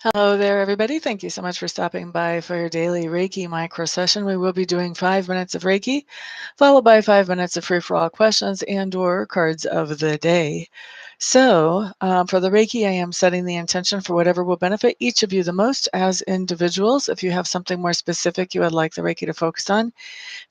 Hello there, everybody. Thank you so much for stopping by for your daily Reiki micro session. We will be doing 5 minutes of Reiki, followed by 5 minutes of free-for-all questions and/or cards of the day. For the Reiki, I am setting the intention for whatever will benefit each of you the most as individuals. If you have something more specific you would like the Reiki to focus on,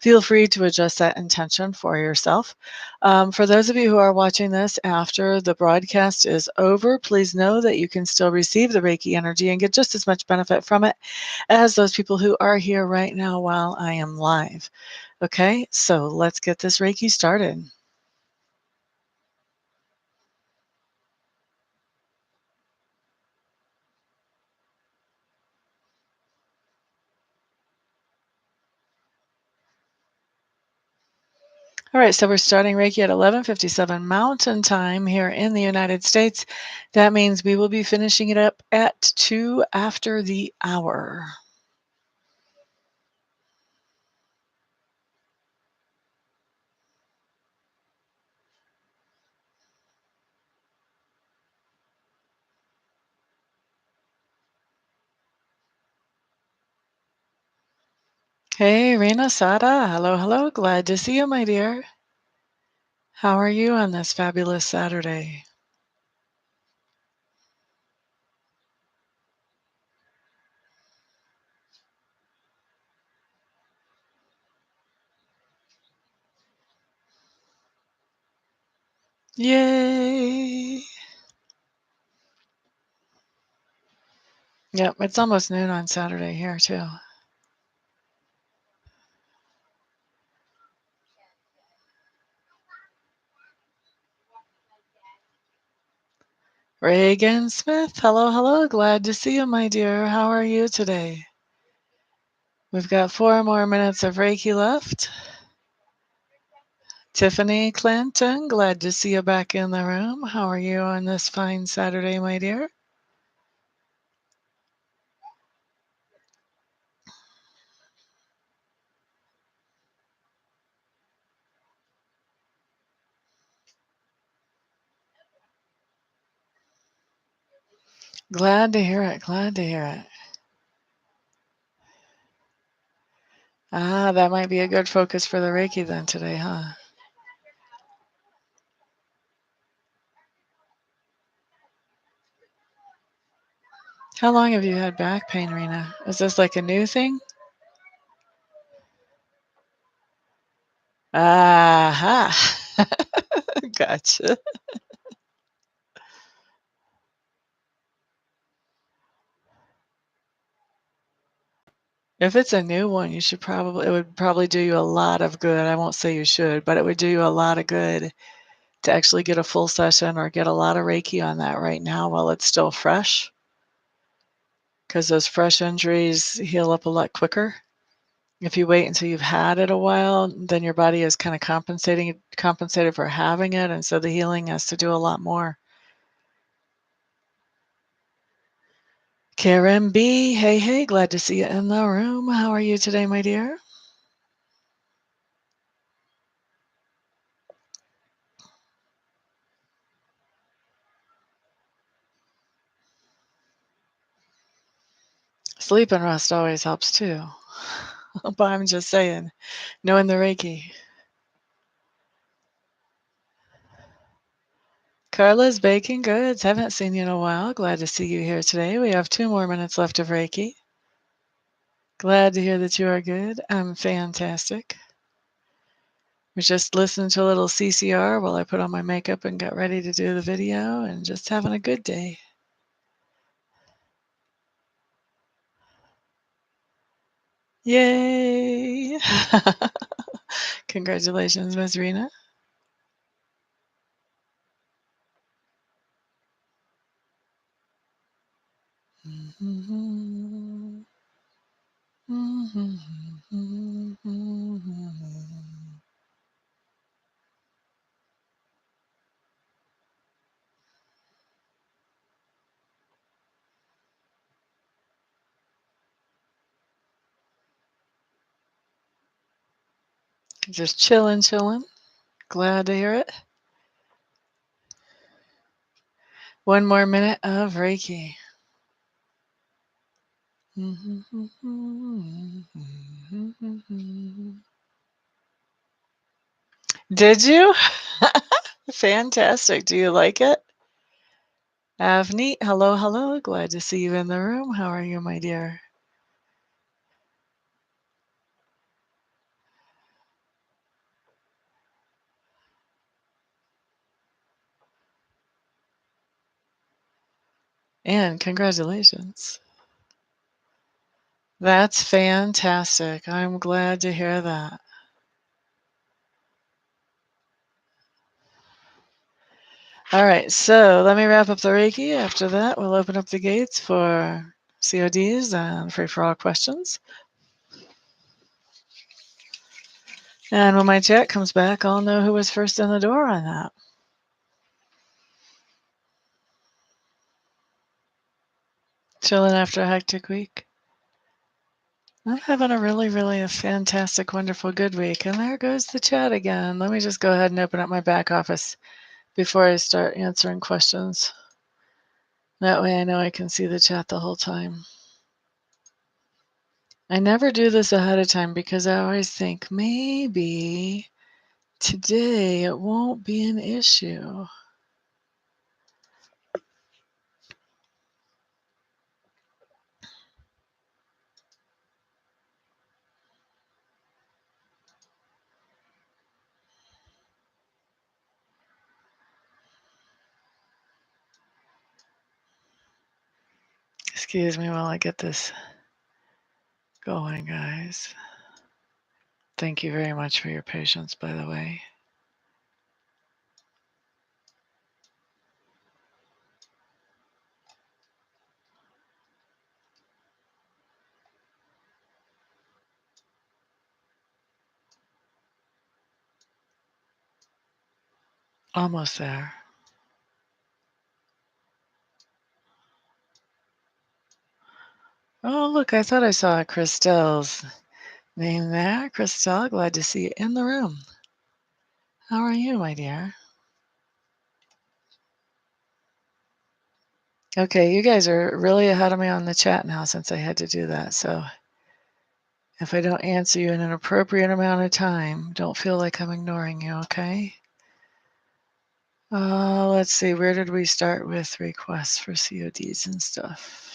feel free to adjust that intention for yourself. For those of you who are watching this after the broadcast is over, please know that you can still receive the Reiki energy and get just as much benefit from it as those people who are here right now while I am live. Okay, so let's get this Reiki started. All right, so we're starting Reiki at 11:57 Mountain Time here in the United States. That means we will be finishing it up at 2 after the hour. Hey, Rena Sada. Hello, hello. Glad to see you, my dear. How are you on this fabulous Saturday? Yay! Yep, it's almost noon on Saturday here, too. Reagan Smith. Hello, hello. Glad to see you, my dear. How are you today? We've got 4 more minutes of Reiki left. Tiffany Clinton, glad to see you back in the room. How are you on this fine Saturday, my dear? Glad to hear it. Glad to hear it. Ah, that might be a good focus for the Reiki then today, huh? How long have you had back pain, Rena? Is this like a new thing? Aha. Gotcha. If it's a new one, it would probably do you a lot of good. I won't say you should, but it would do you a lot of good to actually get a full session or get a lot of Reiki on that right now while it's still fresh, because those fresh injuries heal up a lot quicker. If you wait until you've had it a while, then your body is kind of compensated for having it, and so the healing has to do a lot more. Karen B, hey, hey, glad to see you in the room. How are you today, my dear? Sleep and rest always helps too. But I'm just saying, knowing the Reiki. Carla's baking goods. Haven't seen you in a while. Glad to see you here today. We have 2 more minutes left of Reiki. Glad to hear that you are good. I'm fantastic. We just listened to a little CCR while I put on my makeup and got ready to do the video and just having a good day. Yay! Congratulations, Ms. Rena. Just chilling, chilling. Glad to hear it. 1 more minute of Reiki. Did you? Fantastic. Do you like it? Avneet, hello, hello. Glad to see you in the room. How are you, my dear? And congratulations. That's fantastic. I'm glad to hear that. All right, so let me wrap up the Reiki. After that, we'll open up the gates for CODs and free for all questions. And when my chat comes back, I'll know who was first in the door on that. Chilling after a hectic week. I'm having a really, really a fantastic, wonderful, good week. And there goes the chat again. Let me just go ahead and open up my back office before I start answering questions. That way I know I can see the chat the whole time. I never do this ahead of time because I always think maybe today it won't be an issue. Excuse me while I get this going, guys. Thank you very much for your patience, by the way. Almost there. Oh, look, I thought I saw Christelle's name there. Christelle, glad to see you in the room. How are you, my dear? Okay, you guys are really ahead of me on the chat now since I had to do that. So if I don't answer you in an appropriate amount of time, don't feel like I'm ignoring you, okay? Let's see, where did we start with requests for CODs and stuff?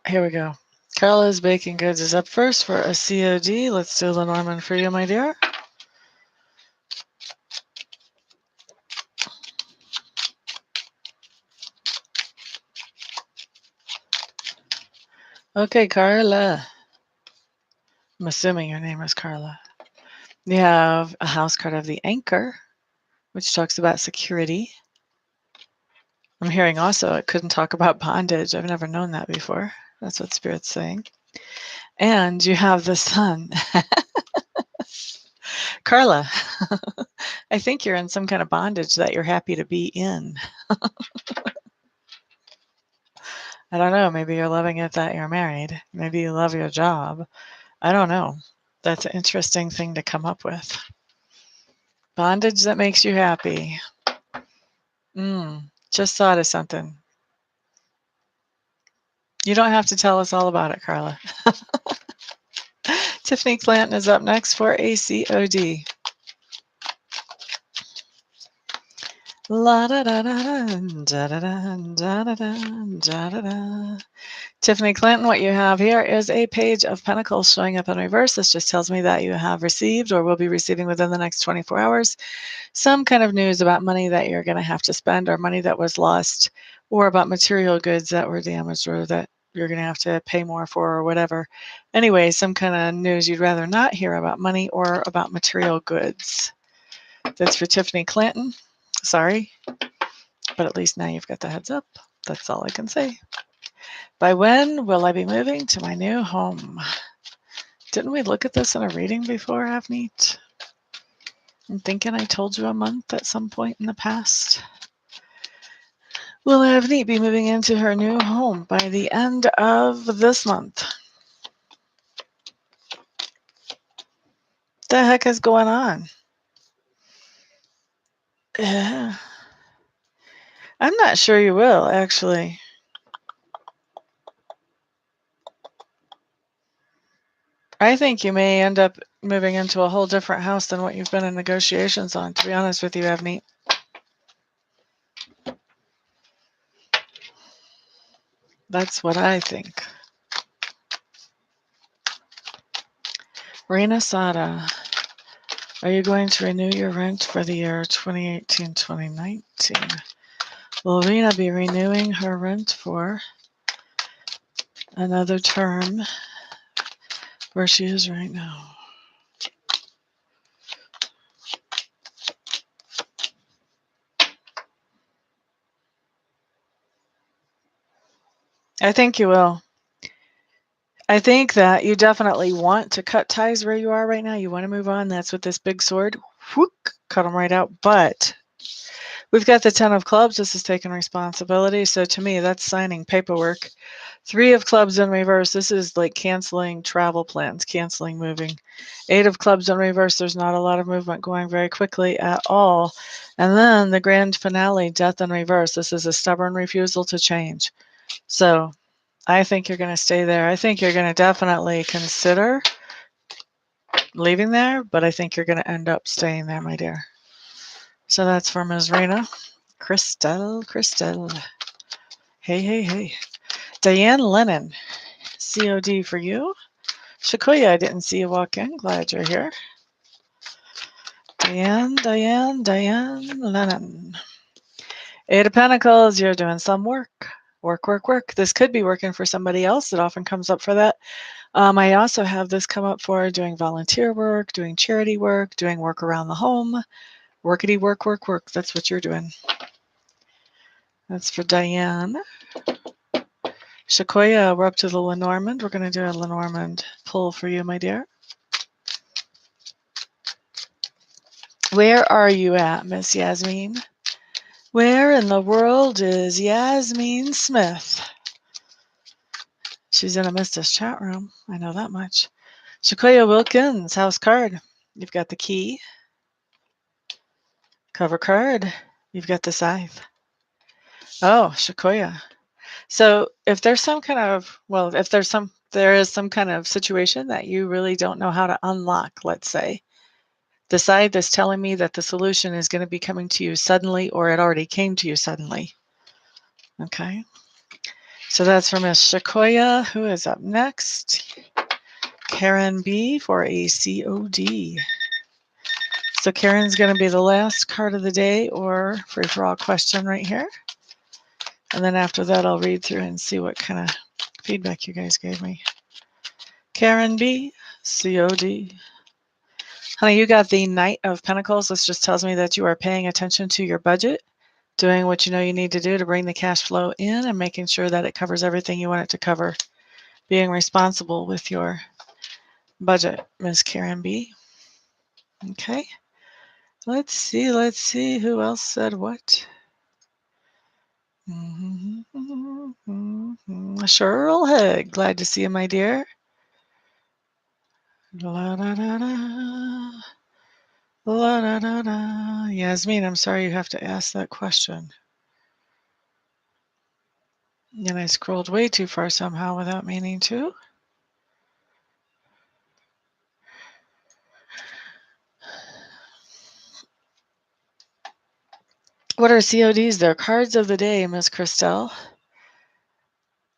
Here we go. Carla's Baking Goods is up first for a COD. Let's do Lenormand for you, my dear. Okay, Carla. I'm assuming your name is Carla. You have a house card of the Anchor, which talks about security. I'm hearing also it couldn't talk about bondage. I've never known that before. That's what Spirit's saying. And you have the Sun. Carla, I think you're in some kind of bondage that you're happy to be in. I don't know. Maybe you're loving it that you're married. Maybe you love your job. I don't know. That's an interesting thing to come up with. Bondage that makes you happy. Just thought of something. You don't have to tell us all about it, Carla. Tiffany Clanton is up next for a COD. La da da da da da da da da da da da. Tiffany Clanton, what you have here is a page of Pentacles showing up in reverse. This just tells me that you have received or will be receiving within the next 24 hours some kind of news about money that you're going to have to spend or money that was lost or about material goods that were damaged or that you're going to have to pay more for or whatever. Anyway, some kind of news you'd rather not hear about money or about material goods. That's for Tiffany Clanton. Sorry, but at least now you've got the heads up. That's all I can say. By when will I be moving to my new home? Didn't we look at this in a reading before, Avneet? I'm thinking I told you a month at some point in the past. Will Avneet be moving into her new home by the end of this month? The heck is going on? Yeah. I'm not sure you will, actually. I think you may end up moving into a whole different house than what you've been in negotiations on, to be honest with you, Avneet. That's what I think. Rena Sada, are you going to renew your rent for the year 2018-2019? Will Rena be renewing her rent for another term where she is right now? I think you will. I think that you definitely want to cut ties where you are right now. You want to move on. That's what this big sword, whoop, cut them right out. But we've got the 10 of clubs. This is taking responsibility. So to me, that's signing paperwork. 3 of clubs in reverse. This is like canceling travel plans, canceling moving. 8 of clubs in reverse. There's not a lot of movement going very quickly at all. And then the grand finale, death in reverse. This is a stubborn refusal to change. So I think you're going to stay there. I think you're going to definitely consider leaving there, but I think you're going to end up staying there, my dear. So that's for Ms. Rena. Christelle. Hey, hey, hey. Diane Lennon, COD for you. Shakoya, I didn't see you walk in. Glad you're here. Diane Lennon. 8 of Pentacles, you're doing some work. Work. This could be working for somebody else. It often comes up for that. I also have this come up for doing volunteer work, doing charity work, doing work around the home. Workity work. That's what you're doing. That's for Diane. Shakoya, we're up to the Lenormand. We're going to do a Lenormand pull for you, my dear. Where are you at, Miss Yasmin? Where in the world is Yasmin Smith? She's in Amista's chat room. I know that much. Shakoya Wilkins, house card. You've got the key. Cover card. You've got the scythe. Oh, Shakoya. So if there's some kind of, well, if there is some kind of situation that you really don't know how to unlock, let's say, the side that's telling me that the solution is going to be coming to you suddenly, or it already came to you suddenly. Okay. So that's for Miss Shakoya. Who is up next? Karen B for a COD. So Karen's going to be the last card of the day, or free for all question right here. And then after that, I'll read through and see what kind of feedback you guys gave me. Karen B, COD. Honey, you got the Knight of Pentacles. This just tells me that you are paying attention to your budget, doing what you know you need to do to bring the cash flow in and making sure that it covers everything you want it to cover. Being responsible with your budget, Ms. Karen B. Okay. Let's see who else said what. Cheryl Head, glad to see you, my dear. La da da da. La da da da. Yasmin, I'm sorry you have to ask that question. And I scrolled way too far somehow without meaning to. What are CODs? They're cards of the day, Miss Christelle.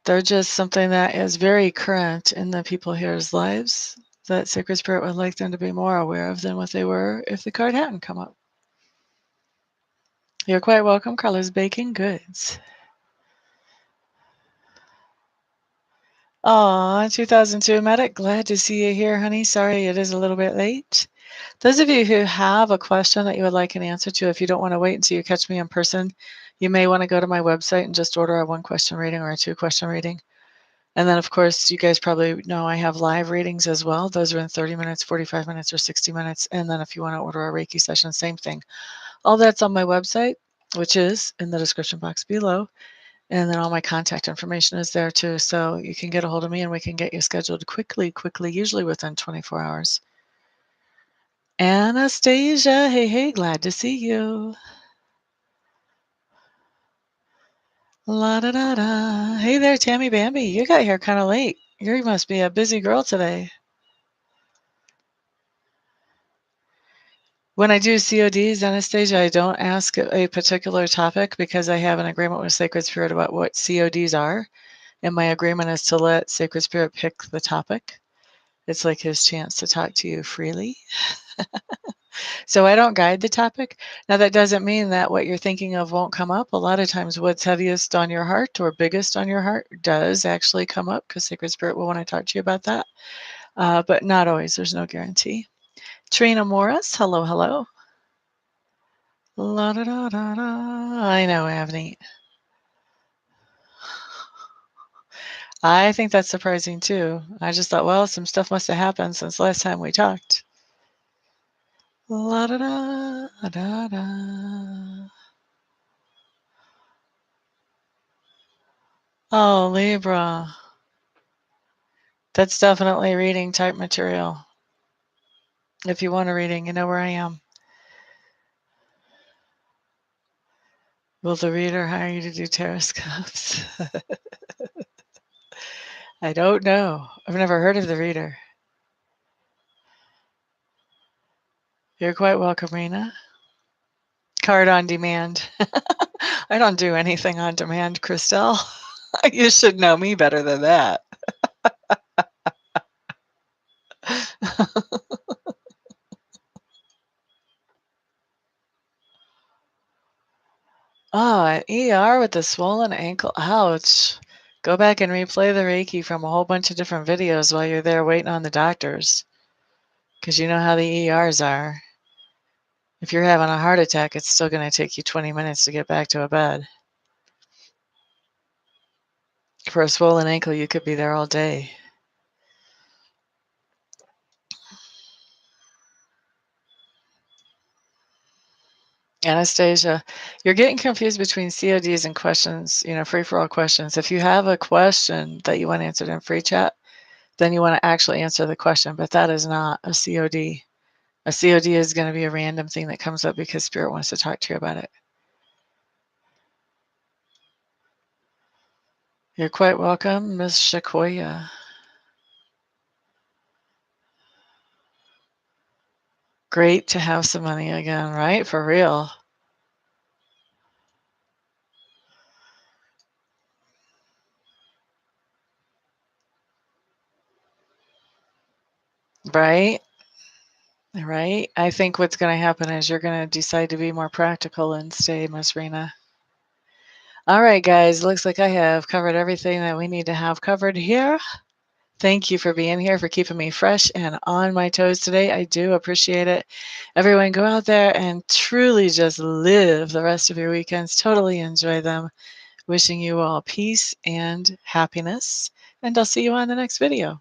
They're just something that is very current in the people here's lives that Sacred Spirit would like them to be more aware of than what they were if the card hadn't come up. You're quite welcome, Carla's Baking Goods. Aw, 2002 Medic, glad to see you here, honey. Sorry it is a little bit late. Those of you who have a question that you would like an answer to, if you don't want to wait until you catch me in person, you may want to go to my website and just order a 1-question reading or a 2-question reading. And then, of course, you guys probably know I have live readings as well. Those are in 30 minutes, 45 minutes, or 60 minutes. And then if you want to order a Reiki session, same thing. All that's on my website, which is in the description box below. And then all my contact information is there too. So you can get a hold of me and we can get you scheduled quickly, usually within 24 hours. Anastasia, hey, glad to see you. La da da da. Hey there, Tammy Bambi. You got here kind of late. You must be a busy girl today. When I do CODs, Anastasia, I don't ask a particular topic because I have an agreement with Sacred Spirit about what CODs are. And my agreement is to let Sacred Spirit pick the topic. It's like his chance to talk to you freely. So I don't guide the topic. Now, that doesn't mean that what you're thinking of won't come up. A lot of times, what's heaviest on your heart or biggest on your heart does actually come up because Sacred Spirit will want to talk to you about that. But not always. There's no guarantee. Trina Morris, hello, hello. La da da da da. I know, Avni. I think that's surprising too. I just thought, well, some stuff must have happened since last time we talked. La da da da da. Oh, Libra. That's definitely reading type material. If you want a reading, you know where I am. Will the reader hire you to do tarot scops? I don't know. I've never heard of the reader. You're quite welcome, Rena. Card on demand. I don't do anything on demand, Christelle. You should know me better than that. Oh, an ER with a swollen ankle. Ouch. Go back and replay the Reiki from a whole bunch of different videos while you're there waiting on the doctors. Because you know how the ERs are. If you're having a heart attack, it's still going to take you 20 minutes to get back to a bed. For a swollen ankle, you could be there all day. Anastasia, you're getting confused between CODs and questions, free-for-all questions. If you have a question that you want answered in free chat, then you want to actually answer the question, but that is not a COD. A COD is going to be a random thing that comes up because Spirit wants to talk to you about it. You're quite welcome, Ms. Shakoya. Great to have some money again, right? For real. Right? Right? I think what's going to happen is you're going to decide to be more practical and stay, Miss Rena. All right, guys. Looks like I have covered everything that we need to have covered here. Thank you for being here, for keeping me fresh and on my toes today. I do appreciate it. Everyone, go out there and truly just live the rest of your weekends. Totally enjoy them. Wishing you all peace and happiness. And I'll see you on the next video.